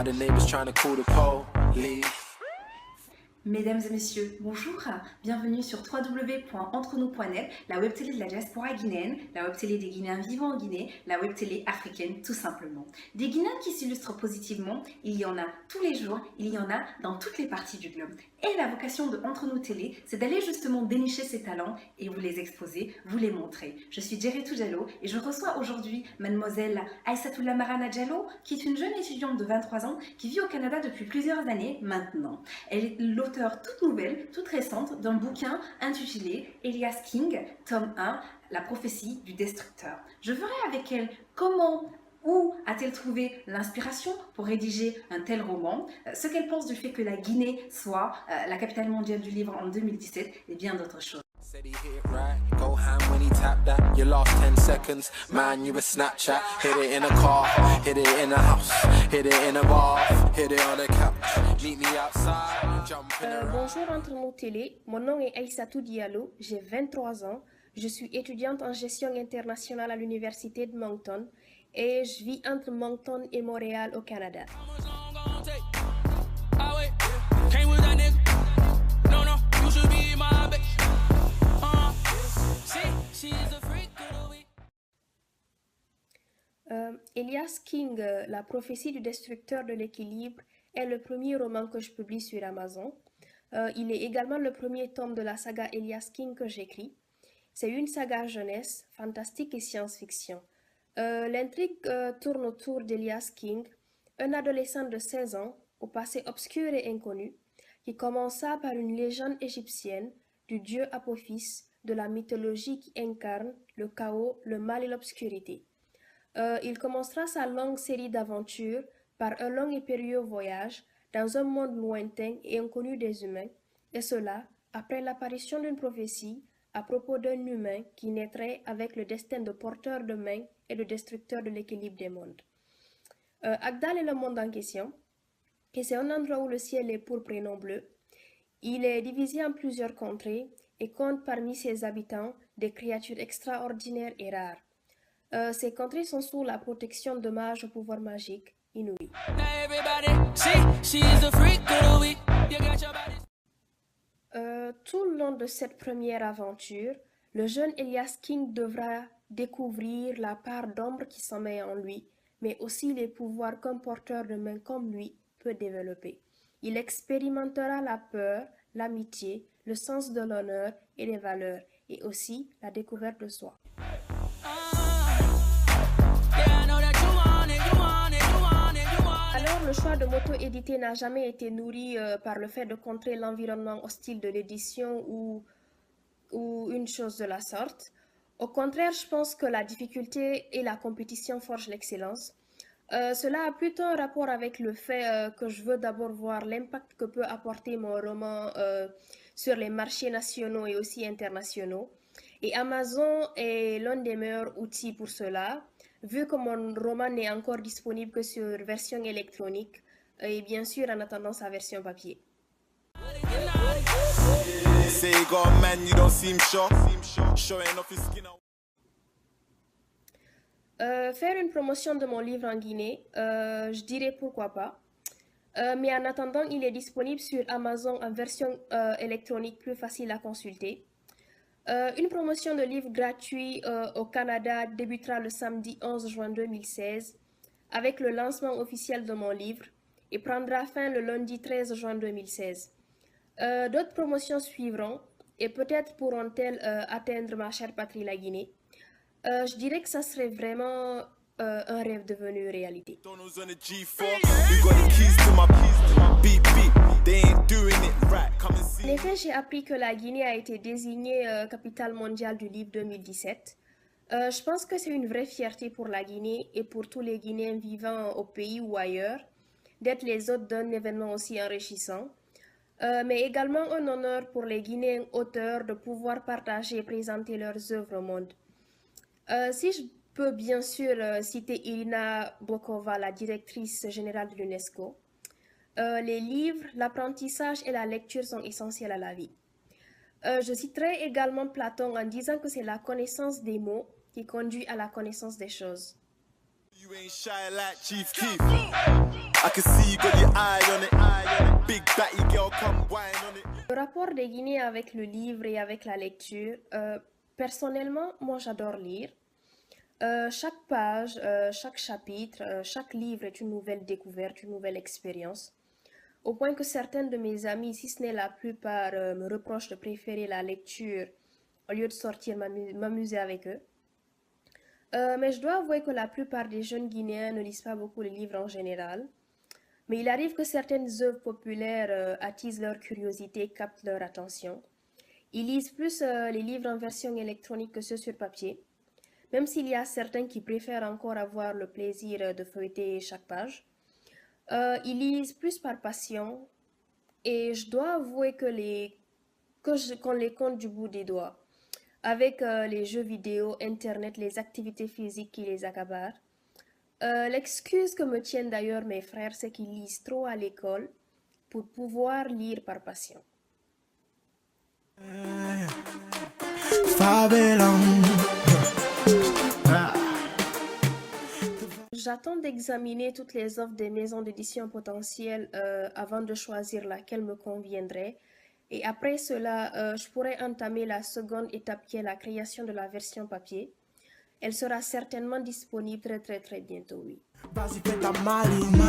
Now the neighbors trying to call the police. Mesdames et messieurs, bonjour, bienvenue sur www.entrenous.net, la web télé de la diaspora guinéenne, la web télé des Guinéens vivant en Guinée, la web télé africaine tout simplement. Des Guinéens qui s'illustrent positivement, il y en a tous les jours, il y en a dans toutes les parties du globe. Et la vocation de Entre nous Télé, c'est d'aller justement dénicher ces talents et vous les exposer, vous les montrer. Je suis Djeretou Diallo et je reçois aujourd'hui mademoiselle Aïssatoula Marana Diallo, qui est une jeune étudiante de 23 ans qui vit au Canada depuis plusieurs années maintenant. Elle est l'auteure toute nouvelle, toute récente, d'un bouquin intitulé Elias King, tome 1, La prophétie du destructeur. Je verrai avec elle comment, où a-t-elle trouvé l'inspiration pour rédiger un tel roman, ce qu'elle pense du fait que la Guinée soit la capitale mondiale du livre en 2017 et bien d'autres choses. Said he hit it right, go ham when he tapped that. Your last 10 seconds, man, you a Snapchat. Hit it in a car, hit it in a house, hit it in a bar, hit it on a couch. Meet me outside, jump in a Bonjour Entre nous Télé, mon nom est Aïssatou Diallo, j'ai 23 ans, je suis étudiante en gestion internationale à l'université de Moncton et je vis entre Moncton et Montréal au Canada. Elias King, La prophétie du destructeur de l'équilibre, est le premier roman que je publie sur Amazon. Il est également le premier tome de la saga Elias King que j'écris. C'est une saga jeunesse, fantastique et science-fiction. L'intrigue tourne autour d'Elias King, un adolescent de 16 ans, au passé obscur et inconnu, qui commença par une légende égyptienne du dieu Apophis, de la mythologie qui incarne le chaos, le mal et l'obscurité. Il commencera sa longue série d'aventures par un long et périlleux voyage dans un monde lointain et inconnu des humains, et cela après l'apparition d'une prophétie à propos d'un humain qui naîtrait avec le destin de porteur de main et de destructeur de l'équilibre des mondes. Agdal est le monde en question, et c'est un endroit où le ciel est pourpre et non bleu. Il est divisé en plusieurs contrées et compte parmi ses habitants des créatures extraordinaires et rares. Ces contrées sont sous la protection de mages au pouvoir magique inouï. Tout le long de cette première aventure, le jeune Elias King devra découvrir la part d'ombre qui sommeille en lui, mais aussi les pouvoirs qu'un porteur de main comme lui peut développer. Il expérimentera la peur, l'amitié, le sens de l'honneur et des valeurs, et aussi la découverte de soi. Alors, le choix de m'auto-éditer n'a jamais été nourri par le fait de contrer l'environnement hostile de l'édition ou une chose de la sorte. Au contraire, je pense que la difficulté et la compétition forgent l'excellence. Cela a plutôt un rapport avec le fait que je veux d'abord voir l'impact que peut apporter mon roman sur les marchés nationaux et aussi internationaux. Et Amazon est l'un des meilleurs outils pour cela, vu que mon roman n'est encore disponible que sur version électronique et bien sûr en attendant sa version papier. Faire une promotion de mon livre en Guinée, je dirais pourquoi pas. Mais en attendant, il est disponible sur Amazon en version électronique plus facile à consulter. Une promotion de livre gratuit au Canada débutera le samedi 11 juin 2016 avec le lancement officiel de mon livre et prendra fin le lundi 13 juin 2016. D'autres promotions suivront et peut-être pourront-elles atteindre ma chère patrie, la Guinée. Je dirais que ça serait vraiment un rêve devenu réalité. En effet, j'ai appris que la Guinée a été désignée capitale mondiale du livre 2017. Je pense que c'est une vraie fierté pour la Guinée et pour tous les Guinéens vivant au pays ou ailleurs d'être les hôtes d'un événement aussi enrichissant, mais également un honneur pour les Guinéens auteurs de pouvoir partager et présenter leurs œuvres au monde. Si je peux bien sûr citer Irina Bokova, la directrice générale de l'UNESCO, les livres, l'apprentissage et la lecture sont essentiels à la vie. Je citerai également Platon en disant que c'est la connaissance des mots qui conduit à la connaissance des choses. You ain't shy like Chief Keef. I can see you got your eye on it. Big batty girl, come wine on it. Le rapport des Guinéens avec le livre et avec la lecture, personnellement, moi j'adore lire. Chaque page, chaque chapitre, chaque livre est une nouvelle découverte, une nouvelle expérience. Au point que certaines de mes amies, si ce n'est la plupart, me reprochent de préférer la lecture au lieu de sortir m'amuser avec eux. Mais je dois avouer que la plupart des jeunes Guinéens ne lisent pas beaucoup les livres en général. Mais il arrive que certaines œuvres populaires attisent leur curiosité, captent leur attention. Ils lisent plus les livres en version électronique que ceux sur papier, même s'il y a certains qui préfèrent encore avoir le plaisir de feuilleter chaque page. Ils lisent plus par passion et je dois avouer qu'on les compte du bout des doigts. Avec les jeux vidéo, Internet, les activités physiques qui les accaparent. L'excuse que me tiennent d'ailleurs mes frères, c'est qu'ils lisent trop à l'école pour pouvoir lire par passion. J'attends d'examiner toutes les offres des maisons d'édition potentielles avant de choisir laquelle me conviendrait. Et après cela, je pourrais entamer la seconde étape qui est la création de la version papier. Elle sera certainement disponible très bientôt, oui. Vas-y, fais ta maline.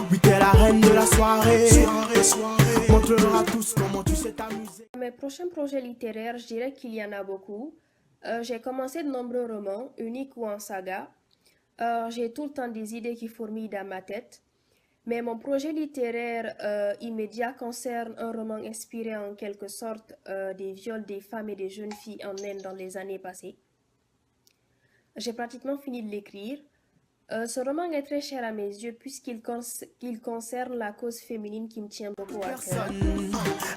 Oui, t'es la reine de la soirée. Montre-leur à tous comment tu sais t'amuser. Mes prochains projets littéraires, je dirais qu'il y en a beaucoup. J'ai commencé de nombreux romans, uniques ou en saga. J'ai tout le temps des idées qui fourmillent dans ma tête. Mais mon projet littéraire immédiat concerne un roman inspiré en quelque sorte des viols des femmes et des jeunes filles en Inde dans les années passées. J'ai pratiquement fini de l'écrire. Ce roman est très cher à mes yeux puisqu'il concerne la cause féminine qui me tient beaucoup à cœur.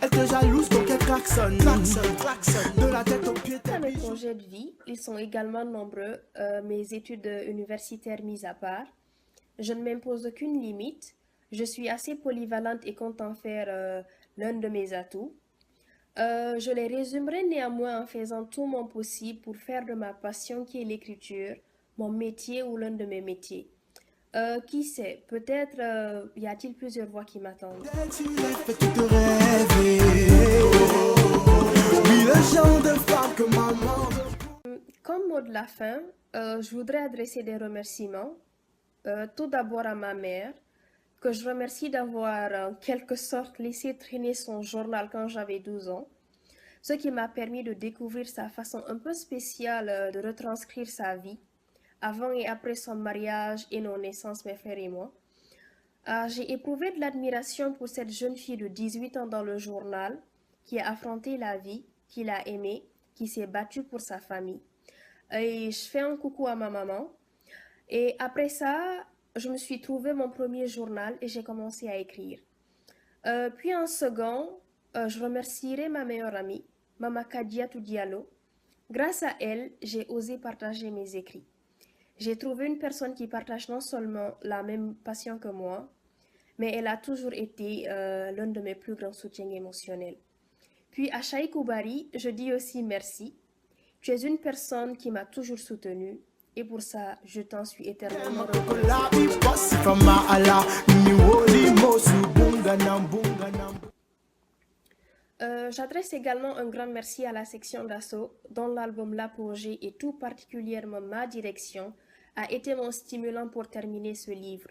Elle te jalouse donc elle klaxonne. De la tête aux pieds. Mes projets de vie, ils sont également nombreux, mes études universitaires mises à part. Je ne m'impose aucune limite. Je suis assez polyvalente et compte en faire l'un de mes atouts. Je les résumerai néanmoins en faisant tout mon possible pour faire de ma passion qui est l'écriture, mon métier ou l'un de mes métiers. Qui sait, peut-être y a-t-il plusieurs voix qui m'attendent. Comme mot de la fin, je voudrais adresser des remerciements. Tout d'abord à ma mère, que je remercie d'avoir en quelque sorte laissé traîner son journal quand j'avais 12 ans, ce qui m'a permis de découvrir sa façon un peu spéciale de retranscrire sa vie, avant et après son mariage et nos naissances, mes frères et moi. J'ai éprouvé de l'admiration pour cette jeune fille de 18 ans dans le journal, qui a affronté la vie, qui l'a aimée, qui s'est battue pour sa famille. Et je fais un coucou à ma maman. Et après ça, je me suis trouvé mon premier journal et j'ai commencé à écrire. Puis en second, je remercierai ma meilleure amie, Mama Kadiatou Diallo. Grâce à elle, j'ai osé partager mes écrits. J'ai trouvé une personne qui partage non seulement la même passion que moi, mais elle a toujours été l'un de mes plus grands soutiens émotionnels. Puis à Chaï Koubari, je dis aussi merci. Tu es une personne qui m'a toujours soutenue. Et pour ça, je t'en suis éternellement j'adresse également un grand merci à la section d'assaut, dont l'album L'Apogée et tout particulièrement ma direction a été mon stimulant pour terminer ce livre.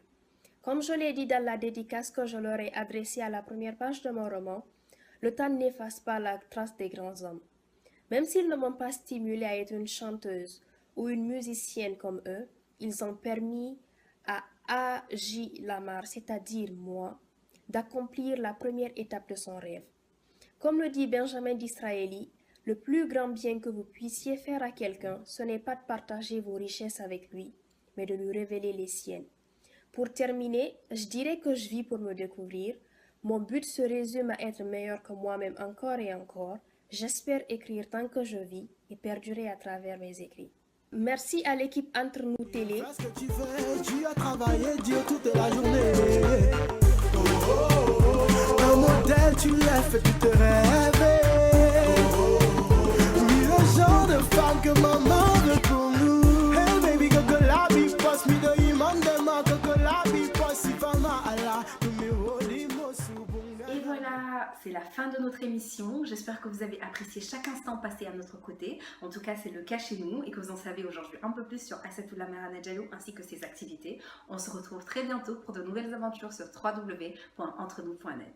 Comme je l'ai dit dans la dédicace que je leur ai adressée à la première page de mon roman, le temps n'efface pas la trace des grands hommes. Même s'ils ne m'ont pas stimulée à être une chanteuse ou une musicienne comme eux, ils ont permis à A.J. Lamar, c'est-à-dire moi, d'accomplir la première étape de son rêve. Comme le dit Benjamin Disraeli, le plus grand bien que vous puissiez faire à quelqu'un, ce n'est pas de partager vos richesses avec lui, mais de lui révéler les siennes. Pour terminer, je dirais que je vis pour me découvrir. Mon but se résume à être meilleur que moi-même encore et encore. J'espère écrire tant que je vis et perdurer à travers mes écrits. Merci à l'équipe Entre Nous Télé. Fais ce que tu veux, tu as travaillé dur toute la journée. Un modèle, tu l'as fait, tu te rêver. Oui, le genre de femme que maman veut pour nous. Hey baby, go la vie, passe me de Et voilà, c'est la fin de notre émission. J'espère que vous avez apprécié chaque instant passé à notre côté. En tout cas, c'est le cas chez nous et que vous en savez aujourd'hui un peu plus sur Assatou Lamara Diallo ainsi que ses activités. On se retrouve très bientôt pour de nouvelles aventures sur www.entrenous.net.